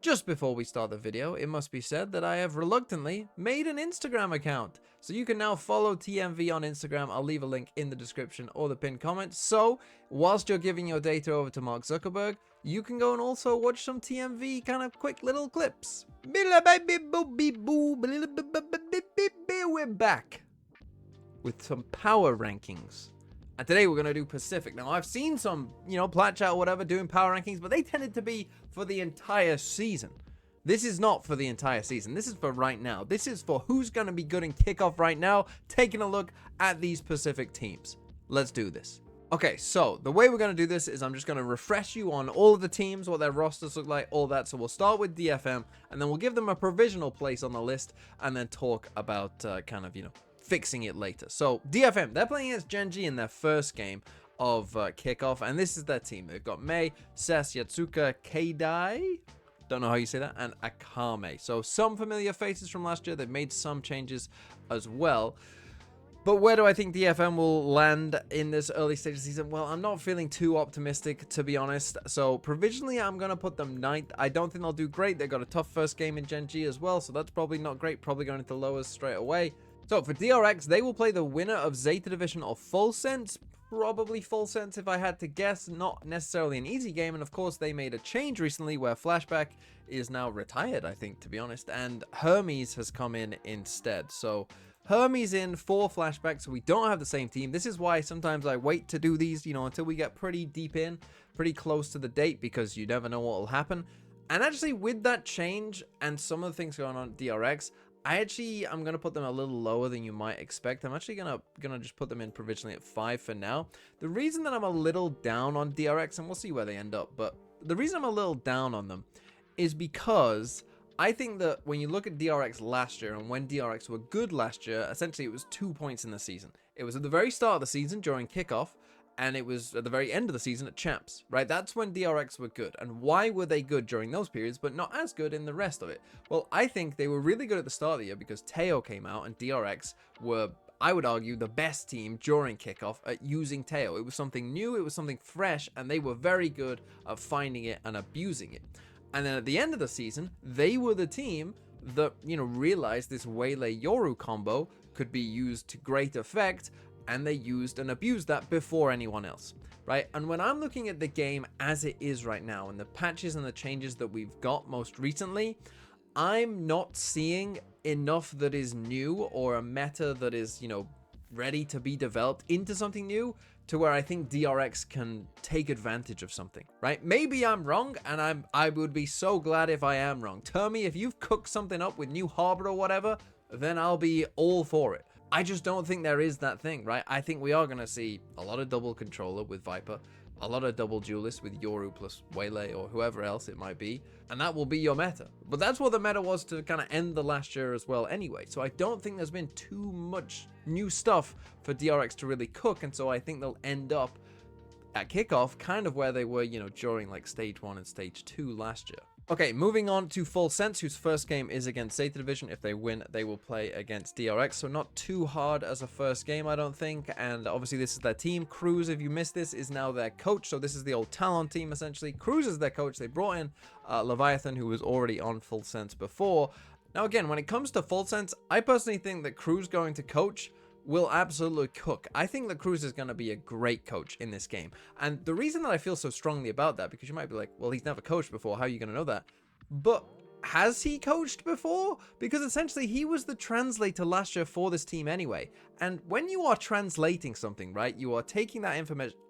Just before we start the video, it must be said that I have reluctantly made an Instagram account. So you can now follow TMV on Instagram. I'll leave a link in the description or the pinned comment. So whilst you're giving your data over to Mark Zuckerberg, you can go and also watch some TMV kind of quick little clips. We're back with some power rankings. And today we're going to do Pacific. Now, I've seen some, Plat Chat or whatever doing power rankings, but they tended to be for the entire season. This is not for the entire season. This is for right now. This is for who's going to be good in Kickoff right now, taking a look at these Pacific teams. Let's do this. Okay, so the way we're going to do this is I'm just going to refresh you on all of the teams, what their rosters look like, all that. So we'll start with DFM, and then we'll give them a provisional place on the list, and then talk about fixing it later. So DFM, they're playing against Gen.G in their first game of Kickoff, and this is their team. They've got Mei, Ses, Yatsuka, Keidai, don't know how you say that, and Akame. So some familiar faces from last year. They've made some changes as well. But where do I think DFM will land in this early stage of the season? Well, I'm not feeling too optimistic, to be honest. So provisionally, I'm going to put them 9th. I don't think they'll do great. They've got a tough first game in Gen.G as well, so that's probably not great. Probably going into lowers straight away. So for DRX, they will play the winner of Zeta Division or Full Sense. Probably Full Sense if I had to guess. Not necessarily an easy game. And of course, they made a change recently where Flashback is now retired, I think, to be honest. And Hermes has come in instead. So Hermes in for Flashback, so we don't have the same team. This is why sometimes I wait to do these, until we get pretty deep in, pretty close to the date, because you never know what will happen. And actually, with that change and some of the things going on at DRX, I'm going to put them a little lower than you might expect. I'm actually going to just put them in provisionally at 5 for now. The reason that I'm a little down on DRX, and we'll see where they end up, but the reason I'm a little down on them is because I think that when you look at DRX last year and when DRX were good last year, essentially it was 2 points in the season. It was at the very start of the season during Kickoff, and it was at the very end of the season at Champs, right? That's when DRX were good. And why were they good during those periods, but not as good in the rest of it? Well, I think they were really good at the start of the year because Teo came out and DRX were, I would argue, the best team during Kickoff at using Teo. It was something new, it was something fresh, and they were very good at finding it and abusing it. And then at the end of the season, they were the team that, realized this Waylay Yoru combo could be used to great effect, and they used and abused that before anyone else, right? And when I'm looking at the game as it is right now and the patches and the changes that we've got most recently, I'm not seeing enough that is new or a meta that is, ready to be developed into something new to where I think DRX can take advantage of something, right? Maybe I'm wrong, and I would be so glad if I am wrong. Tell me if you've cooked something up with New Harbor or whatever, then I'll be all for it. I just don't think there is that thing, right? I think we are going to see a lot of double controller with Viper, a lot of double duelist with Yoru plus Waylay or whoever else it might be, and that will be your meta. But that's what the meta was to kind of end the last year as well anyway. So I don't think there's been too much new stuff for DRX to really cook, and so I think they'll end up at Kickoff kind of where they were, during like stage 1 and stage 2 last year. Okay, moving on to Full Sense, whose first game is against Zeta Division. If they win, they will play against DRX. So not too hard as a first game, I don't think. And obviously, this is their team. Cruz, if you missed this, is now their coach. So this is the old Talon team, essentially. Cruz is their coach. They brought in Leviathan, who was already on Full Sense before. Now, again, when it comes to Full Sense, I personally think that Cruz going to coach will absolutely cook. I think that Cruz is going to be a great coach in this game. And the reason that I feel so strongly about that, because you might be like, well, he's never coached before. How are you going to know that? But has he coached before? Because essentially he was the translator last year for this team anyway. And when you are translating something, right, you are taking that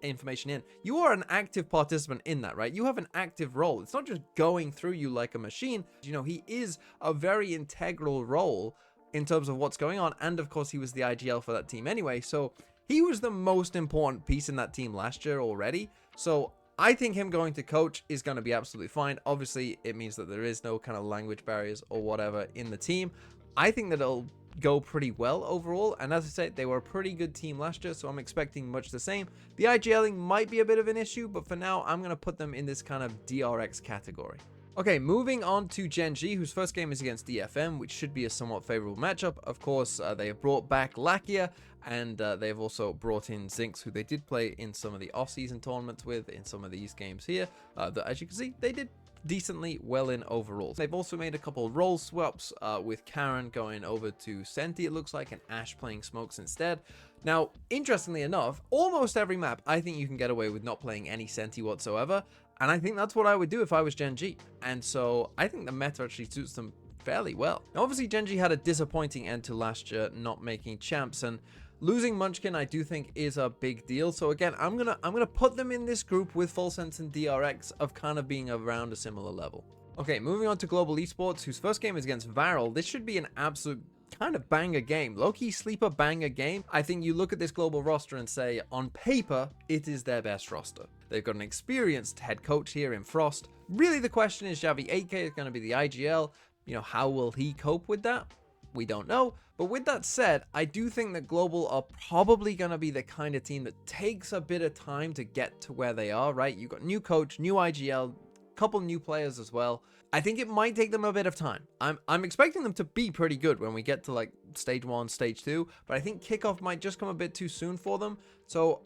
information in. You are an active participant in that, right? You have an active role. It's not just going through you like a machine. He is a very integral role in terms of what's going on, and of course he was the IGL for that team anyway, so he was the most important piece in that team last year already. So I think him going to coach is going to be absolutely fine. Obviously it means that there is no kind of language barriers or whatever in the team. I think that it'll go pretty well overall, and as I said, they were a pretty good team last year, so I'm expecting much the same. The IGLing might be a bit of an issue, but for now I'm going to put them in this kind of DRX category. Okay, moving on to Gen.G, whose first game is against DFM, which should be a somewhat favorable matchup. Of course, they have brought back Lakia, and they have also brought in Zinx, who they did play in some of the off-season tournaments with in some of these games here. That, as you can see, they did decently well in overall. They've also made a couple role swaps with Karen going over to Senti, it looks like, and Ash playing Smokes instead. Now, interestingly enough, almost every map, I think you can get away with not playing any Senti whatsoever, and I think that's what I would do if I was Gen.G. And so I think the meta actually suits them fairly well. Now, obviously, Gen.G had a disappointing end to last year, not making champs, and losing Munchkin, I do think, is a big deal. So again, I'm gonna put them in this group with Full Sense and DRX of kind of being around a similar level. Okay, moving on to Global Esports, whose first game is against Varrel. This should be an absolute kind of banger game. Low-key sleeper banger game. I think you look at this global roster and say, on paper, it is their best roster. They've got an experienced head coach here in Frost. Really, the question is, Javi 8K is going to be the IGL. You know, how will he cope with that? We don't know. But with that said, I do think that Global are probably going to be the kind of team that takes a bit of time to get to where they are, right? You've got new coach, new IGL, couple new players as well. I think it might take them a bit of time. I'm expecting them to be pretty good when we get to like stage 1, stage 2, but I think Kickoff might just come a bit too soon for them. So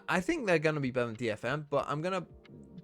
I think they're going to be better than DFM, but I'm going to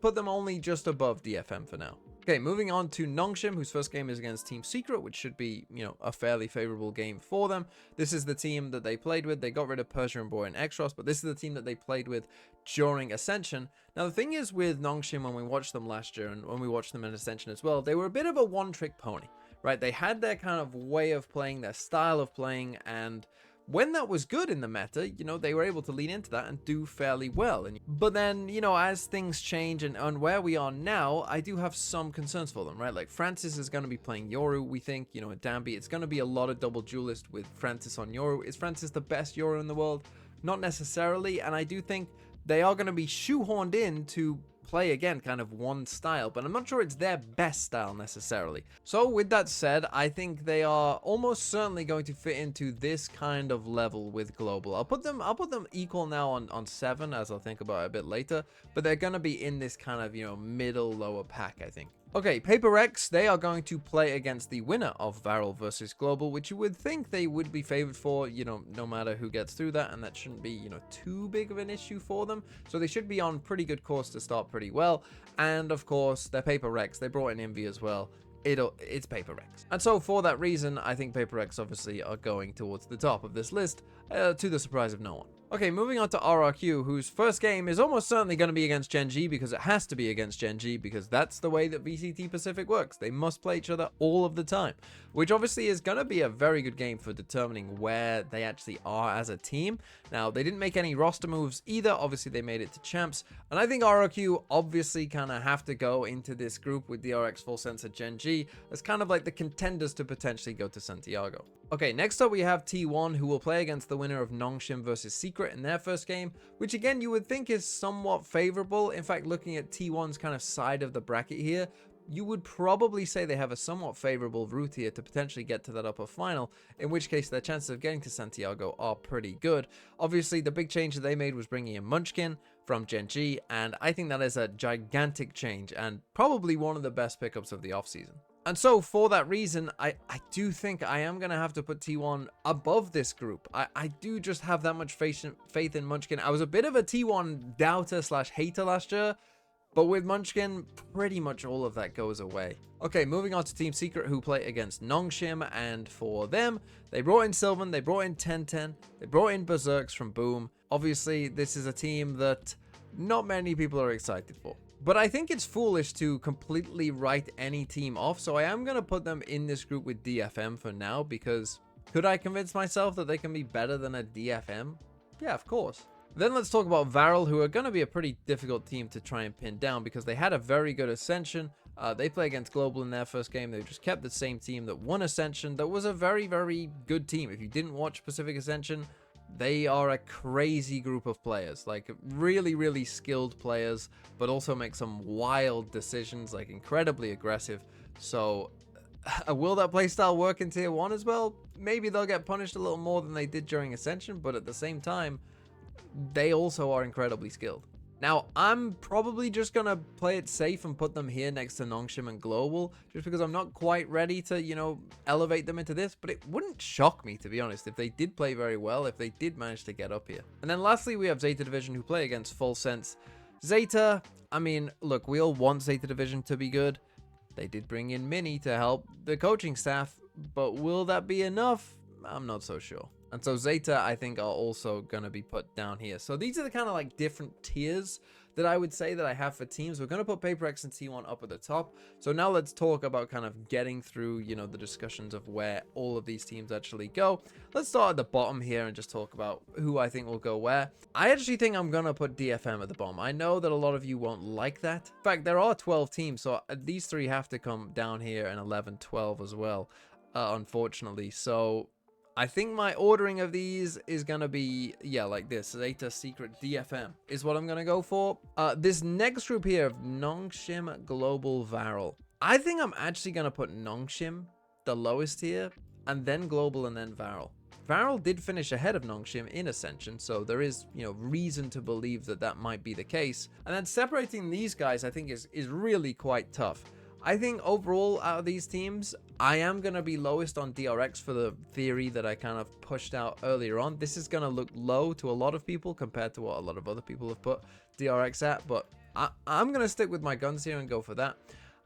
put them only just above DFM for now. Okay, moving on to Nongshim, whose first game is against Team Secret, which should be, you know, a fairly favorable game for them. This is the team that they played with. They got rid of Persian Boy and Extros, but this is the team that they played with during Ascension. Now, the thing is with Nongshim, when we watched them last year and when we watched them in Ascension as well, they were a bit of a one-trick pony, right? They had their kind of way of playing, their style of playing, and when that was good in the meta, you know, they were able to lean into that and do fairly well. But then, you know, as things change and where we are now, I do have some concerns for them, right? Like Francis is going to be playing Yoru, we think, you know, at Danby. It's going to be a lot of double duelist with Francis on Yoru. Is Francis the best Yoru in the world? Not necessarily, and I do think they are going to be shoehorned in to play again kind of one style, but I'm not sure it's their best style necessarily. So with that said, I think they are almost certainly going to fit into this kind of level with Global. I'll put them equal now on 7, as I'll think about it a bit later, but they're going to be in this kind of, you know, middle lower pack, I think. Okay, Paper X, they are going to play against the winner of Varrel versus Global, which you would think they would be favored for, you know, no matter who gets through that, and that shouldn't be, you know, too big of an issue for them. So they should be on pretty good course to start pretty well. And of course, they're Paper X, they brought in Envy as well. It's Paper X. And so for that reason, I think Paper X obviously are going towards the top of this list, to the surprise of no one. Okay, moving on to RRQ, whose first game is almost certainly going to be against Gen.G, because it has to be against Gen.G, because that's the way that VCT Pacific works. They must play each other all of the time, which obviously is going to be a very good game for determining where they actually are as a team. Now, they didn't make any roster moves either. Obviously, they made it to champs, and I think RRQ obviously kind of have to go into this group with DRX, Full Sense, and Gen.G as kind of like the contenders to potentially go to Santiago. Okay, next up we have T1, who will play against the winner of Nongshim versus Secret in their first game, which again you would think is somewhat favorable. In fact, looking at T1's kind of side of the bracket here, you would probably say they have a somewhat favorable route here to potentially get to that upper final, in which case their chances of getting to Santiago are pretty good. Obviously, the big change that they made was bringing in Munchkin from Gen.G, and I think that is a gigantic change and probably one of the best pickups of the offseason. And so for that reason, I do think I am going to have to put T1 above this group. I do just have that much faith in Munchkin. I was a bit of a T1 doubter / hater last year, but with Munchkin, pretty much all of that goes away. Okay, moving on to Team Secret, who play against Nongshim, and for them, they brought in Sylvan, they brought in 1010, they brought in Berserks from Boom. Obviously, this is a team that not many people are excited for. But I think it's foolish to completely write any team off, so I am going to put them in this group with DFM for now, because could I convince myself that they can be better than a DFM? Yeah, of course. Then let's talk about Varrel, who are going to be a pretty difficult team to try and pin down, because they had a very good Ascension. They play against Global in their first game. They just kept the same team that won Ascension. That was a very, very good team. If you didn't watch Pacific Ascension, they are a crazy group of players, like really, really skilled players, but also make some wild decisions, like incredibly aggressive. So will that playstyle work in Tier 1 as well? Maybe they'll get punished a little more than they did during Ascension, but at the same time, they also are incredibly skilled. Now, I'm probably just going to play it safe and put them here next to Nongshim and Global, just because I'm not quite ready to, you know, elevate them into this, but it wouldn't shock me, to be honest, if they did play very well, if they did manage to get up here. And then lastly, we have Zeta Division, who play against Full Sense. Zeta, I mean, look, we all want Zeta Division to be good. They did bring in Mini to help the coaching staff, but will that be enough? I'm not so sure. And so Zeta, I think, are also going to be put down here. So these are the kind of like different tiers that I would say that I have for teams. We're going to put Paper X and T1 up at the top. So now let's talk about kind of getting through, you know, the discussions of where all of these teams actually go. Let's start at the bottom here and just talk about who I think will go where. I actually think I'm going to put DFM at the bottom. I know that a lot of you won't like that. In fact, there are 12 teams, so these three have to come down here, and 11, 12 as well, unfortunately. So I think my ordering of these is going to be, yeah, like this. Zeta, Secret, DFM is what I'm going to go for. This next group here of Nongshim, Global, Varrel. I think I'm actually going to put Nongshim, the lowest here, and then Global, and then Varrel. Varrel did finish ahead of Nongshim in Ascension, so there is, you know, reason to believe that that might be the case. And then separating these guys, I think, is really quite tough. I think overall out of these teams, I am going to be lowest on DRX for the theory that I kind of pushed out earlier on. This is going to look low to a lot of people compared to what a lot of other people have put DRX at, but I'm going to stick with my guns here and go for that.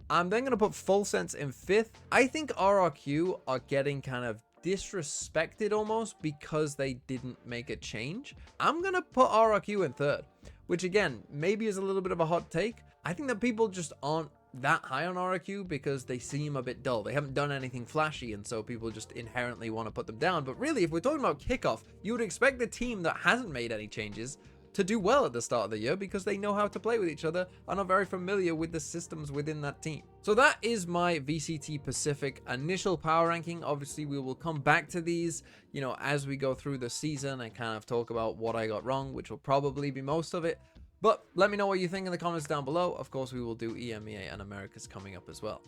I'm then going to put Full Sense in 5th. I think RRQ are getting kind of disrespected almost because they didn't make a change. I'm going to put RRQ in 3rd, which again, maybe is a little bit of a hot take. I think that people just aren't that high on RRQ because they seem a bit dull. They haven't done anything flashy, and so people just inherently want to put them down. But really, if we're talking about Kickoff, you would expect the team that hasn't made any changes to do well at the start of the year because they know how to play with each other and are very familiar with the systems within that team. So that is my VCT Pacific initial power ranking. Obviously, we will come back to these, you know, as we go through the season and kind of talk about what I got wrong, which will probably be most of it. But let me know what you think in the comments down below. Of course, we will do EMEA and Americas coming up as well.